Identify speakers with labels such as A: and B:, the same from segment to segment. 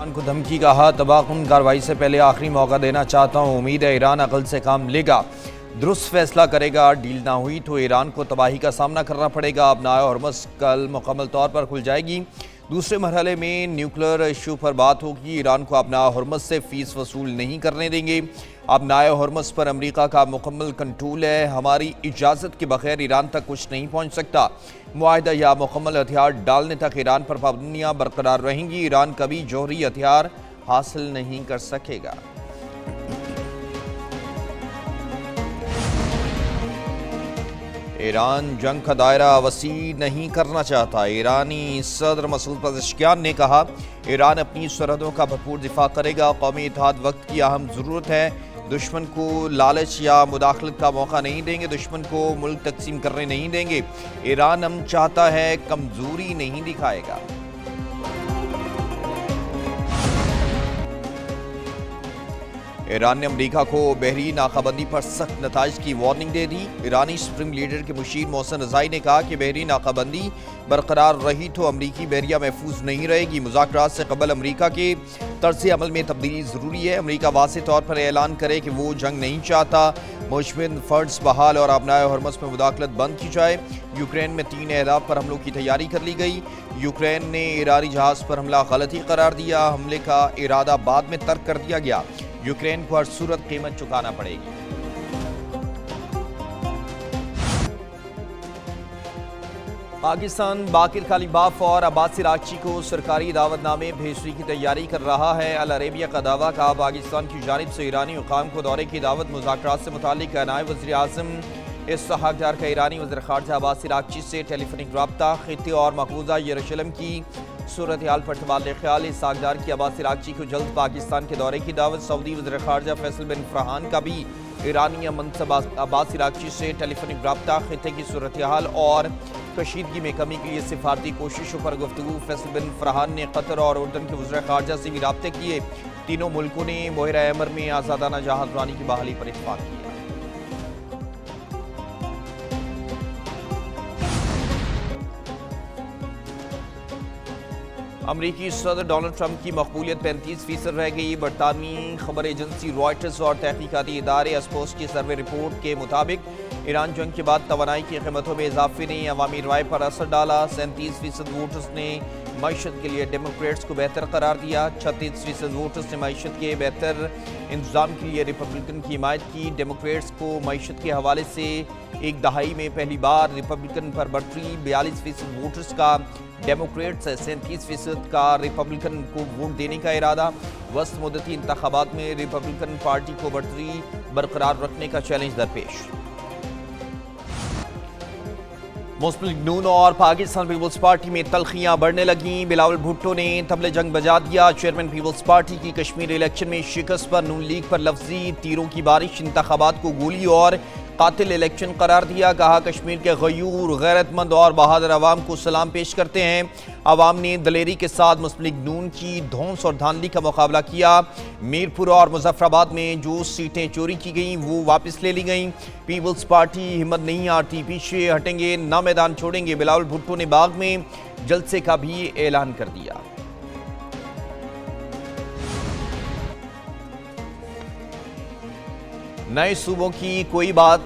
A: ایران کو دھمکی کہا تباہ کن کارروائی سے پہلے آخری موقع دینا چاہتا ہوں، امید ہے ایران عقل سے کام لے گا، درست فیصلہ کرے گا، ڈیل نہ ہوئی تو ایران کو تباہی کا سامنا کرنا پڑے گا۔ ابنائے ہرمز کل مکمل طور پر کھل جائے گی۔ دوسرے مرحلے میں نیوکلیر ایشو پر بات ہوگی۔ ایران کو ابنائے ہرمز سے فیس وصول نہیں کرنے دیں گے۔ ابنائے ہرمز پر امریکہ کا مکمل کنٹرول ہے، ہماری اجازت کے بغیر ایران تک کچھ نہیں پہنچ سکتا۔ معاہدہ یا مکمل ہتھیار ڈالنے تک ایران پر پابندیاں برقرار رہیں گی۔ ایران کبھی جوہری ہتھیار حاصل نہیں کر سکے گا۔ ایران جنگ کا دائرہ وسیع نہیں کرنا چاہتا۔ ایرانی صدر مسعود پزشکیان نے کہا، ایران اپنی سرحدوں کا بھرپور دفاع کرے گا۔ قومی اتحاد وقت کی اہم ضرورت ہے۔ دشمن کو لالچ یا مداخلت کا موقع نہیں دیں گے، دشمن کو ملک تقسیم کرنے نہیں دیں گے۔ ایران امن چاہتا ہے، کمزوری نہیں دکھائے گا۔ ایران نے امریکہ کو بحری ناکہ بندی پر سخت نتائج کی وارننگ دے دی۔ ایرانی سپریم لیڈر کے مشیر محسن رضائی نے کہا کہ بحری ناکہ بندی برقرار رہی تو امریکی بحریہ محفوظ نہیں رہے گی۔ مذاکرات سے قبل امریکہ کے طرز عمل میں تبدیلی ضروری ہے۔ امریکہ واضح طور پر اعلان کرے کہ وہ جنگ نہیں چاہتا، مشمن فنڈز بحال اور ابنائے ہرمز میں مداخلت بند کی جائے۔ یوکرین میں 3 اہداف پر حملوں کی تیاری کر لی گئی۔ یوکرین نے ایرانی جہاز پر حملہ غلطی قرار دیا، حملے کا ارادہ بعد میں ترک کر دیا گیا۔ یوکرین کو ہر صورت قیمت چکانا پڑے گی۔ پاکستان باقر کالیباف اور عباس عراقچی کو سرکاری دعوت نامے بھیجنے کی تیاری کر رہا ہے۔ العربیہ کا دعویٰ، کہا پاکستان کی جانب سے ایرانی حکام کو دورے کی دعوت۔ مذاکرات سے متعلق نائب وزیر اعظم اسحاق ڈار کا ایرانی وزیر خارجہ عباس عراقچی سے ٹیلی فونک رابطہ۔ خطے اور مقبوضہ یروشلم کی صورتحال پر تبادلہ خیال۔ اسحاق ڈار کی عباس عراقچی کو جلد پاکستان کے دورے کی دعوت۔ سعودی وزیر خارجہ فیصل بن فرحان کا بھی ایرانی منصب عباس عراقچی سے ٹیلی فونک رابطہ۔ خطے کی صورتحال اور کشیدگی میں کمی کے لیے سفارتی کوششوں پر گفتگو۔ فیصل بن فرحان نے قطر اور اردن کے وزراء خارجہ سے بھی رابطے کیے۔ تینوں ملکوں نے بحیرہ احمر میں آزادانہ جہاز رانی کی بحالی پر اتفاق کیا۔ امریکی صدر ڈونلڈ ٹرمپ کی مقبولیت 35% رہ گئی۔ برطانوی خبر ایجنسی رائٹرز اور تحقیقاتی ادارے اسپوس کی سروے رپورٹ کے مطابق ایران جنگ کے بعد توانائی کی قیمتوں میں اضافے نے عوامی رائے پر اثر ڈالا۔ 37% ووٹرز نے معیشت کے لیے ڈیموکریٹس کو بہتر قرار دیا۔ 36% ووٹرز نے معیشت کے بہتر انتظام کے لیے ریپبلکن کی حمایت کی۔ ڈیموکریٹس کو معیشت کے حوالے سے ایک دہائی میں پہلی بار ریپبلکن پر برتری۔ 42% ووٹرز کا ڈیموکریٹس ہے، 37% کا ریپبلکن کو ووٹ دینے کا ارادہ۔ وسط مدتی انتخابات میں ریپبلکن پارٹی کو برتری برقرار رکھنے کا چیلنج درپیش۔ مسلم لیگ نون اور پاکستان پیپلز پارٹی میں تلخیاں بڑھنے لگیں۔ بلاول بھٹو نے طبل جنگ بجا دیا۔ چیئرمین پیپلز پارٹی کی کشمیر الیکشن میں شکست پر نون لیگ پر لفظی تیروں کی بارش۔ انتخابات کو گولی اور قاتل الیکشن قرار دیا۔ کہا، کشمیر کے غیور، غیرت مند اور بہادر عوام کو سلام پیش کرتے ہیں۔ عوام نے دلیری کے ساتھ مسلم لیگ نون کی دھونس اور دھاندلی کا مقابلہ کیا۔ میرپور اور مظفر آباد میں جو سیٹیں چوری کی گئیں وہ واپس لے لی گئیں۔ پیپلز پارٹی ہمت نہیں ہارتی، پیچھے ہٹیں گے نہ میدان چھوڑیں گے۔ بلاول بھٹو نے باغ میں جلسے کا بھی اعلان کر دیا۔ نئے صوبوں کی کوئی بات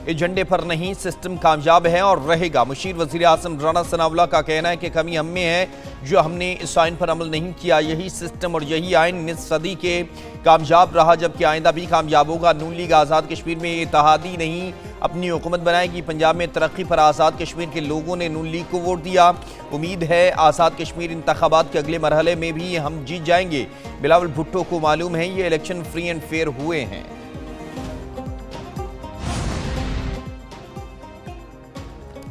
A: ایجنڈے پر نہیں، سسٹم کامیاب ہے اور رہے گا۔ مشیر وزیر اعظم رانا ثناء اللہ کا کہنا ہے کہ کمی ہم میں ہے جو ہم نے اس آئین پر عمل نہیں کیا۔ یہی سسٹم اور یہی آئین نصف صدی کے کامیاب رہا، جبکہ آئندہ بھی کامیاب ہوگا۔ نون لیگ آزاد کشمیر میں اتحادی نہیں اپنی حکومت بنائے گی۔ پنجاب میں ترقی پر آزاد کشمیر کے لوگوں نے نون لیگ کو ووٹ دیا۔ امید ہے آزاد کشمیر انتخابات کے اگلے مرحلے میں بھی ہم جیت جائیں گے۔ بلاول بھٹو کو معلوم ہے یہ الیکشن فری اینڈ فیئر ہوئے ہیں۔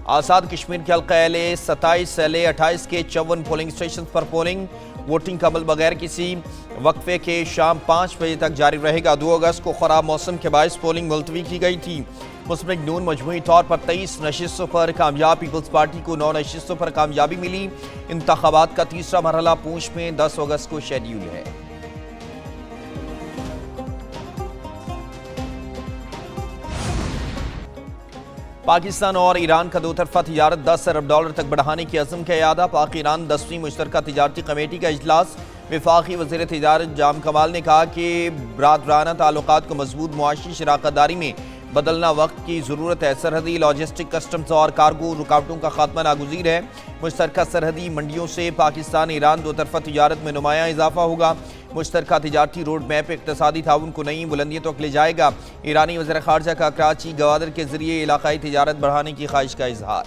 A: آزاد کشمیر کے حلقہ اہل 27 اہل 28 کے 54 پولنگ اسٹیشن پر پولنگ ووٹنگ کا عمل بغیر کسی وقفے کے شام 5 بجے تک جاری رہے گا۔ 2 اگست کو خراب موسم کے باعث پولنگ ملتوی کی گئی تھی۔ مسلم لیگ نون مجموعی طور پر 23 نشستوں پر کامیاب، پیپلز پارٹی کو 9 نشستوں پر کامیابی ملی۔ انتخابات کا تیسرا مرحلہ پونچھ میں 10 اگست کو شیڈیول ہے۔ پاکستان اور ایران کا 2 طرفہ تجارت $10 ارب تک بڑھانے کی عزم کا اعادہ۔ پاک ایران 10ویں مشترکہ تجارتی کمیٹی کا اجلاس وفاقی وزیر تجارت جام کمال نے کہا کہ برادرانہ تعلقات کو مضبوط معاشی شراکت داری میں بدلنا وقت کی ضرورت ہے۔ سرحدی لاجسٹک، کسٹمز اور کارگو رکاوٹوں کا خاتمہ ناگزیر ہے۔ مشترکہ سرحدی منڈیوں سے پاکستان ایران دو طرفہ تجارت میں نمایاں اضافہ ہوگا۔ مشترکہ تجارتی روڈ میپ اقتصادی تعاون کو نئی بلندیوں تک لے جائے گا۔ ایرانی وزیر خارجہ کا کراچی گوادر کے ذریعے علاقائی تجارت بڑھانے کی خواہش کا اظہار۔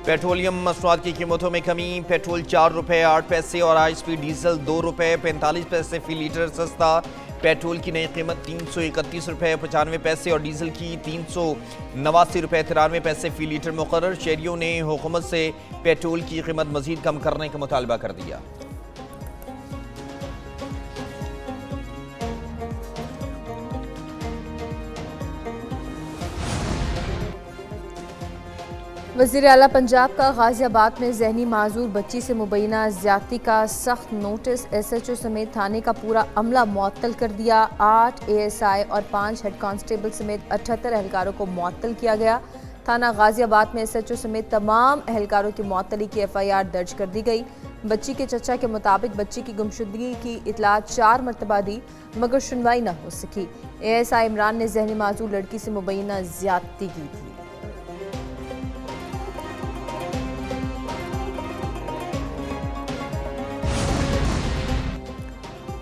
A: پیٹرولیم مصنوعات کی قیمتوں میں کمی، پیٹرول 4 روپے 8 پیسے اور ہائی سپیڈ ڈیزل 2 روپے 45 پیسے فی لیٹر سستا۔ پیٹرول کی نئی قیمت 331 روپے 95 پیسے اور ڈیزل کی 389 روپے 93 پیسے فی لیٹر مقرر۔ شہریوں نے حکومت سے پیٹرول کی قیمت مزید کم کرنے کا مطالبہ کر دیا۔
B: وزیر اعلیٰ پنجاب کا غازی آباد میں ذہنی معذور بچی سے مبینہ زیادتی کا سخت نوٹس، ایس ایچ او سمیت تھانے کا پورا عملہ معطل کر دیا۔ 8 ASI اور 5 ہیڈ کانسٹیبل سمیت 78 اہلکاروں کو معطل کیا گیا۔ تھانہ غازی آباد میں ایس ایچ او سمیت تمام اہلکاروں کی معطلی کی FIR درج کر دی گئی۔ بچی کے چچا کے مطابق بچی کی گمشدگی کی اطلاع 4 مرتبہ دی مگر سنوائی نہ ہو سکی۔ ASI عمران نے ذہنی معذور لڑکی سے مبینہ زیادتی کی تھی۔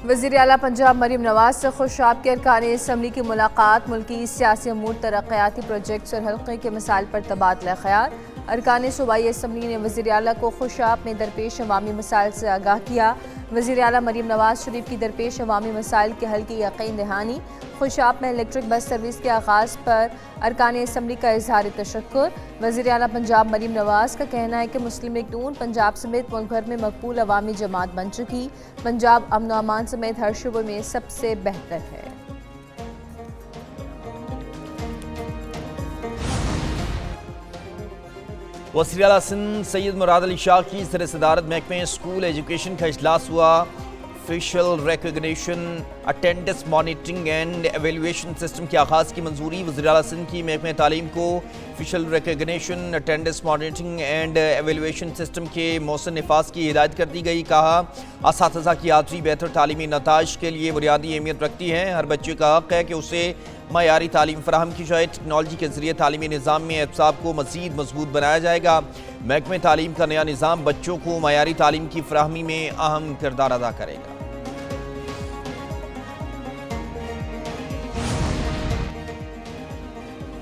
B: وزیر اعلیٰ پنجاب مریم نواز سے خوشاب کے ارکان اسمبلی کی ملاقات، ملکی سیاسی امور، ترقیاتی پروجیکٹس اور حلقے کے مسائل پر تبادلہ خیال۔ ارکان صوبائی اسمبلی نے وزیر اعلیٰ کو خوشاب میں درپیش عوامی مسائل سے آگاہ کیا۔ وزیر اعلیٰ مریم نواز شریف کی درپیش عوامی مسائل کے حل کی یقین دہانی۔ خوشاب میں الیکٹرک بس سروس کے آغاز پر ارکان اسمبلی کا اظہار تشکر۔ وزیر اعلیٰ پنجاب مریم نواز کا کہنا ہے کہ مسلم لیگ نون پنجاب سمیت ملک بھر میں مقبول عوامی جماعت بن چکی۔ پنجاب امن و امان سمیت ہر شعبے میں سب سے بہتر ہے۔
A: وزیر اعلیٰ سندھ سید مراد علی شاہ کی زیر صدارت محکمہ اسکول ایجوکیشن کا اجلاس ہوا۔ Facial recognition, attendance monitoring and evaluation system کے آغاز کی منظوری۔ وزیر اعلیٰ سندھ کی محکمہ تعلیم کو facial recognition, attendance monitoring and evaluation system کے محسن نفاذ کی ہدایت کر دی گئی۔ کہا اساتذہ کی حاضری بہتر تعلیمی نتائج کے لیے بنیادی اہمیت رکھتی ہے۔ ہر بچے کا حق ہے کہ اسے معیاری تعلیم فراہم کی جائے۔ ٹیکنالوجی کے ذریعے تعلیمی نظام میں احتساب کو مزید مضبوط بنایا جائے گا۔ محکمہ تعلیم کا نیا نظام بچوں کو معیاری تعلیم کی فراہمی میں اہم کردار ادا کرے گا۔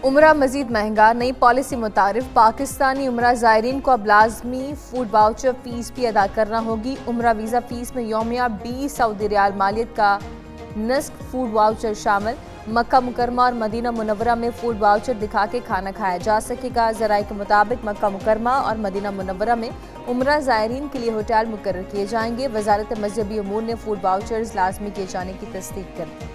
B: عمرہ مزید مہنگا، نئی پالیسی متعارف۔ پاکستانی عمرہ زائرین کو اب لازمی فوڈ واؤچر فیس بھی ادا کرنا ہوگی۔ عمرہ ویزا فیس میں یومیہ 20 سعودی ریال مالیت کا نصف فوڈ واؤچر شامل۔ مکہ مکرمہ اور مدینہ منورہ میں فوڈ واؤچر دکھا کے کھانا کھایا جا سکے گا۔ ذرائع کے مطابق مکہ مکرمہ اور مدینہ منورہ میں عمرہ زائرین کے لیے ہوٹل مقرر کیے جائیں گے۔ وزارت مذہبی امور نے فوڈ واؤچرز لازمی کیے جانے کی تصدیق کر دی۔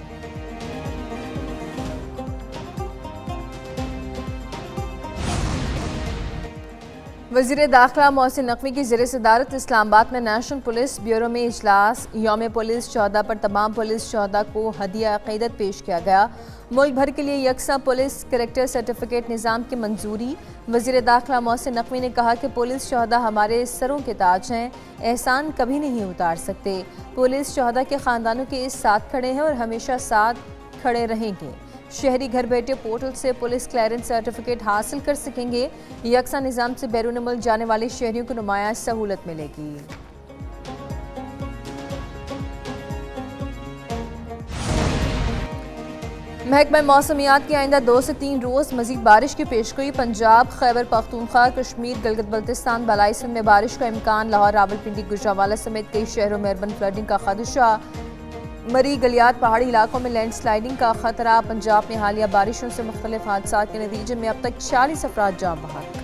B: وزیر داخلہ محسن نقوی کی زیر صدارت اسلام آباد میں نیشنل پولیس بیورو میں اجلاس۔ یوم پولیس شہداء پر تمام پولیس شہداء کو ہدیہ عقیدت پیش کیا گیا۔ ملک بھر کے لیے یکساں پولیس کریکٹر سرٹیفکیٹ نظام کی منظوری۔ وزیر داخلہ محسن نقوی نے کہا کہ پولیس شہداء ہمارے سروں کے تاج ہیں، احسان کبھی نہیں اتار سکتے۔ پولیس شہداء کے خاندانوں کے ساتھ کھڑے ہیں اور ہمیشہ ساتھ کھڑے رہیں گے۔ شہری گھر بیٹھے پورٹل سے پولیس کلیئرنس سرٹیفکیٹ حاصل کر سکیں گے۔ یکساں نظام سے بیرون ملک جانے والے شہریوں کو نمایاں سہولت ملے گی۔ محکمہ موسمیات کی آئندہ 2 سے 3 روز مزید بارش کی پیشگوئی۔ پنجاب، خیبر پختونخوا، کشمیر، گلگت بلتستان، بالائی سندھ میں بارش کا امکان۔ لاہور، راولپنڈی، گوجرانوالہ سمیت کئی شہروں میں اربن فلڈنگ کا خدشہ۔ مری گلیات پہاڑی علاقوں میں لینڈ سلائیڈنگ کا خطرہ۔ پنجاب میں حالیہ بارشوں سے مختلف حادثات کے نتیجے میں اب تک 40 افراد جاں بحق۔